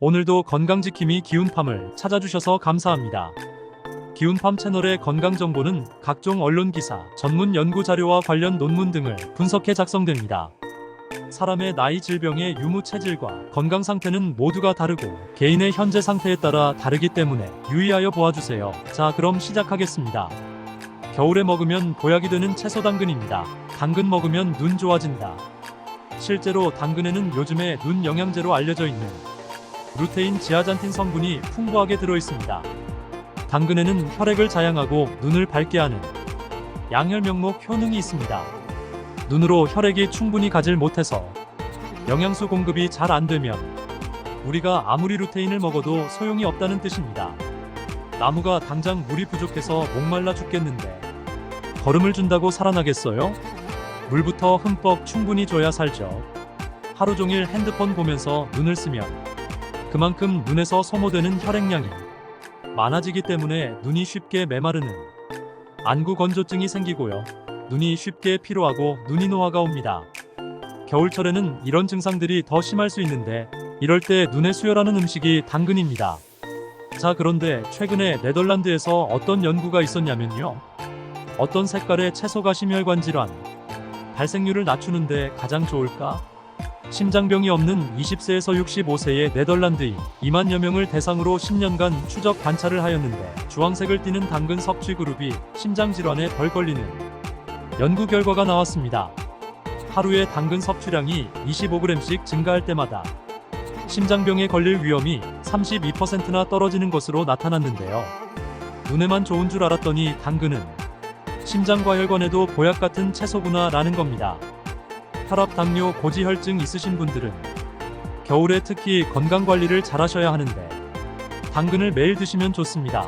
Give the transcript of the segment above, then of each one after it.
오늘도 건강지킴이 기운팜을 찾아주셔서 감사합니다. 기운팜 채널의 건강정보는 각종 언론기사, 전문 연구자료와 관련 논문 등을 분석해 작성됩니다. 사람의 나이, 질병의 유무, 체질과 건강 상태는 모두가 다르고 개인의 현재 상태에 따라 다르기 때문에 유의하여 보아주세요. 자, 그럼 시작하겠습니다. 겨울에 먹으면 보약이 되는 채소 당근입니다. 당근 먹으면 눈 좋아진다. 실제로 당근에는 요즘에 눈 영양제로 알려져 있는 루테인, 지아잔틴 성분이 풍부하게 들어있습니다. 당근에는 혈액을 자양하고 눈을 밝게 하는 양혈명목 효능이 있습니다. 눈으로 혈액이 충분히 가질 못해서 영양소 공급이 잘 안되면 우리가 아무리 루테인을 먹어도 소용이 없다는 뜻입니다. 나무가 당장 물이 부족해서 목말라 죽겠는데 거름을 준다고 살아나겠어요? 물부터 흠뻑 충분히 줘야 살죠. 하루 종일 핸드폰 보면서 눈을 쓰면 그만큼 눈에서 소모되는 혈액량이 많아지기 때문에 눈이 쉽게 메마르는 안구 건조증이 생기고요. 눈이 쉽게 피로하고 눈이 노화가 옵니다. 겨울철에는 이런 증상들이 더 심할 수 있는데 이럴 때 눈에 수혈하는 음식이 당근입니다. 자, 그런데 최근에 네덜란드에서 어떤 연구가 있었냐면요. 어떤 색깔의 채소가 심혈관 질환 발생률을 낮추는데 가장 좋을까? 심장병이 없는 20세에서 65세의 네덜란드인 2만여 명을 대상으로 10년간 추적 관찰을 하였는데 주황색을 띠는 당근 섭취 그룹이 심장질환에 덜 걸리는 연구 결과가 나왔습니다. 하루에 당근 섭취량이 25g씩 증가할 때마다 심장병에 걸릴 위험이 32%나 떨어지는 것으로 나타났는데요. 눈에만 좋은 줄 알았더니 당근은 심장과 혈관에도 보약 같은 채소구나 라는 겁니다. 혈압, 당뇨, 고지혈증 있으신 분들은 겨울에 특히 건강관리를 잘 하셔야 하는데 당근을 매일 드시면 좋습니다.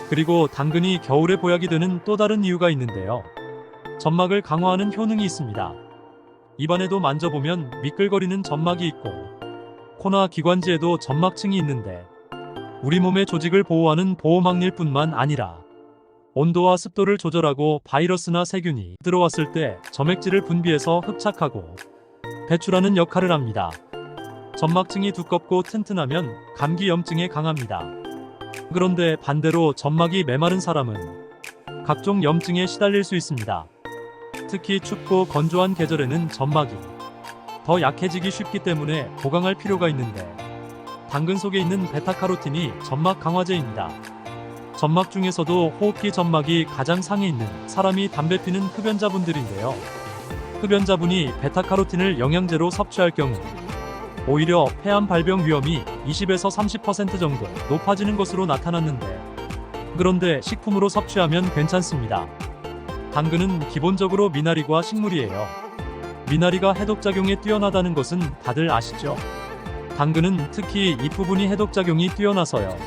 그리고 당근이 겨울에 보약이 되는 또 다른 이유가 있는데요. 점막을 강화하는 효능이 있습니다. 입안에도 만져보면 미끌거리는 점막이 있고 코나 기관지에도 점막층이 있는데 우리 몸의 조직을 보호하는 보호막일 뿐만 아니라 온도와 습도를 조절하고 바이러스나 세균이 들어왔을 때 점액질을 분비해서 흡착하고 배출하는 역할을 합니다. 점막층이 두껍고 튼튼하면 감기염증에 강합니다. 그런데 반대로 점막이 메마른 사람은 각종 염증에 시달릴 수 있습니다. 특히 춥고 건조한 계절에는 점막이 더 약해지기 쉽기 때문에 보강할 필요가 있는데 당근 속에 있는 베타카로틴이 점막 강화제입니다. 점막 중에서도 호흡기 점막이 가장 상에 있는 사람이 담배 피는 흡연자분들인데요. 흡연자분이 베타카로틴을 영양제로 섭취할 경우 오히려 폐암 발병 위험이 20에서 30% 정도 높아지는 것으로 나타났는데 그런데 식품으로 섭취하면 괜찮습니다. 당근은 기본적으로 미나리과 식물이에요. 미나리가 해독작용에 뛰어나다는 것은 다들 아시죠? 당근은 특히 잎부분이 해독작용이 뛰어나서요.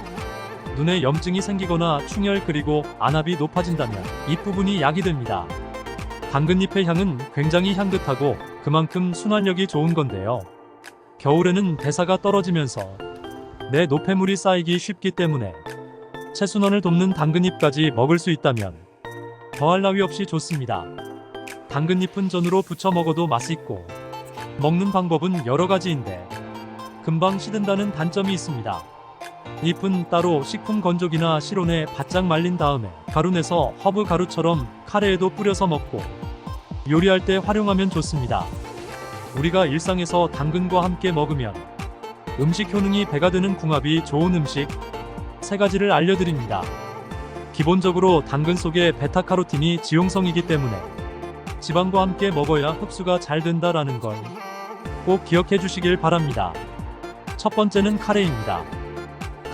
눈에 염증이 생기거나 충혈 그리고 안압이 높아진다면 잎부분이 약이 됩니다. 당근잎의 향은 굉장히 향긋하고 그만큼 순환력이 좋은 건데요. 겨울에는 대사가 떨어지면서 내 노폐물이 쌓이기 쉽기 때문에 체순환을 돕는 당근잎까지 먹을 수 있다면 더할 나위 없이 좋습니다. 당근잎은 전으로 부쳐 먹어도 맛있고 먹는 방법은 여러 가지인데 금방 시든다는 단점이 있습니다. 잎은 따로 식품 건조기나 실온에 바짝 말린 다음에 가루 내서 허브 가루처럼 카레에도 뿌려서 먹고 요리할 때 활용하면 좋습니다. 우리가 일상에서 당근과 함께 먹으면 음식 효능이 배가 되는 궁합이 좋은 음식 3가지를 알려드립니다. 기본적으로 당근 속에 베타카로틴이 지용성이기 때문에 지방과 함께 먹어야 흡수가 잘 된다라는 걸 꼭 기억해 주시길 바랍니다. 첫 번째는 카레입니다.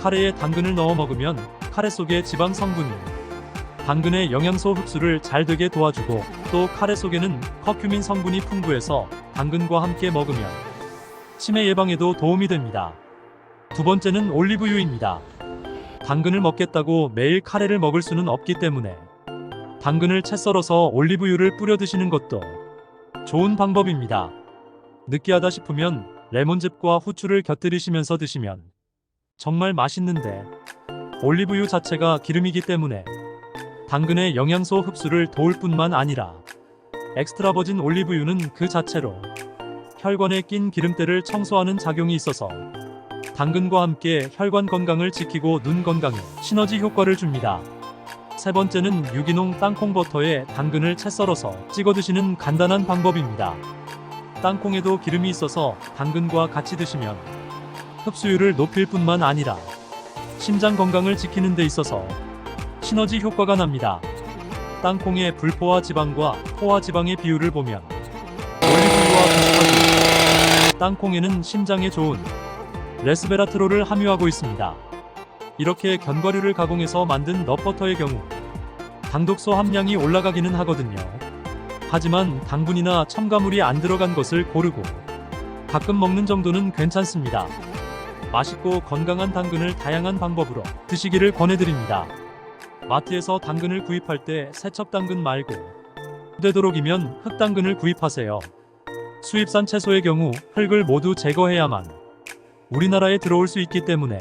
카레에 당근을 넣어 먹으면 카레 속의 지방 성분이 당근의 영양소 흡수를 잘 되게 도와주고 또 카레 속에는 커큐민 성분이 풍부해서 당근과 함께 먹으면 치매 예방에도 도움이 됩니다. 두 번째는 올리브유입니다. 당근을 먹겠다고 매일 카레를 먹을 수는 없기 때문에 당근을 채 썰어서 올리브유를 뿌려 드시는 것도 좋은 방법입니다. 느끼하다 싶으면 레몬즙과 후추를 곁들이시면서 드시면 정말 맛있는데 올리브유 자체가 기름이기 때문에 당근의 영양소 흡수를 도울 뿐만 아니라 엑스트라 버진 올리브유는 그 자체로 혈관에 낀 기름때를 청소하는 작용이 있어서 당근과 함께 혈관 건강을 지키고 눈 건강에 시너지 효과를 줍니다. 세 번째는 유기농 땅콩 버터에 당근을 채 썰어서 찍어 드시는 간단한 방법입니다. 땅콩에도 기름이 있어서 당근과 같이 드시면 흡수율을 높일 뿐만 아니라 심장 건강을 지키는 데 있어서 시너지 효과가 납니다. 땅콩의 불포화 지방과 포화 지방의 비율을 보면 올리브유와 비슷하게 땅콩에는 심장에 좋은 레스베라트롤을 함유하고 있습니다. 이렇게 견과류를 가공해서 만든 넛버터의 경우 당독소 함량이 올라가기는 하거든요. 하지만 당분이나 첨가물이 안 들어간 것을 고르고 가끔 먹는 정도는 괜찮습니다. 맛있고 건강한 당근을 다양한 방법으로 드시기를 권해드립니다. 마트에서 당근을 구입할 때 세척 당근 말고 되도록이면 흑당근을 구입하세요. 수입산 채소의 경우 흙을 모두 제거해야만 우리나라에 들어올 수 있기 때문에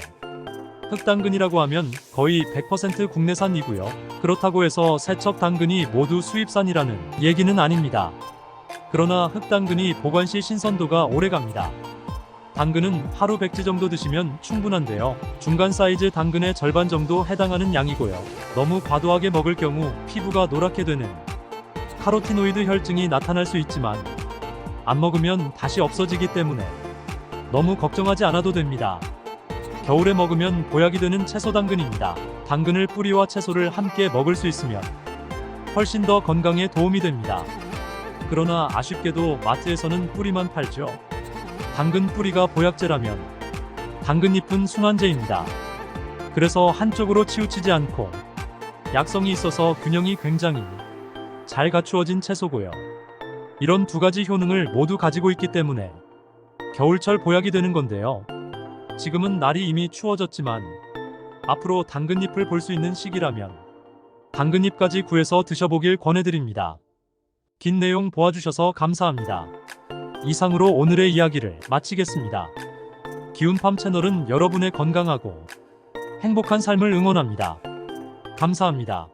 흑당근이라고 하면 거의 100% 국내산이고요. 그렇다고 해서 세척 당근이 모두 수입산이라는 얘기는 아닙니다. 그러나 흑당근이 보관 시 신선도가 오래갑니다. 당근은 하루 100지 정도 드시면 충분한데요. 중간 사이즈 당근의 절반 정도 해당하는 양이고요. 너무 과도하게 먹을 경우 피부가 노랗게 되는 카로티노이드 혈증이 나타날 수 있지만 안 먹으면 다시 없어지기 때문에 너무 걱정하지 않아도 됩니다. 겨울에 먹으면 보약이 되는 채소 당근입니다. 당근을 뿌리와 채소를 함께 먹을 수 있으면 훨씬 더 건강에 도움이 됩니다. 그러나 아쉽게도 마트에서는 뿌리만 팔죠. 당근 뿌리가 보약제라면 당근잎은 순환제입니다. 그래서 한쪽으로 치우치지 않고 약성이 있어서 균형이 굉장히 잘 갖추어진 채소고요. 이런 두 가지 효능을 모두 가지고 있기 때문에 겨울철 보약이 되는 건데요. 지금은 날이 이미 추워졌지만 앞으로 당근잎을 볼 수 있는 시기라면 당근잎까지 구해서 드셔보길 권해드립니다. 긴 내용 보아주셔서 감사합니다. 이상으로 오늘의 이야기를 마치겠습니다. 기운팜 채널은 여러분의 건강하고 행복한 삶을 응원합니다. 감사합니다.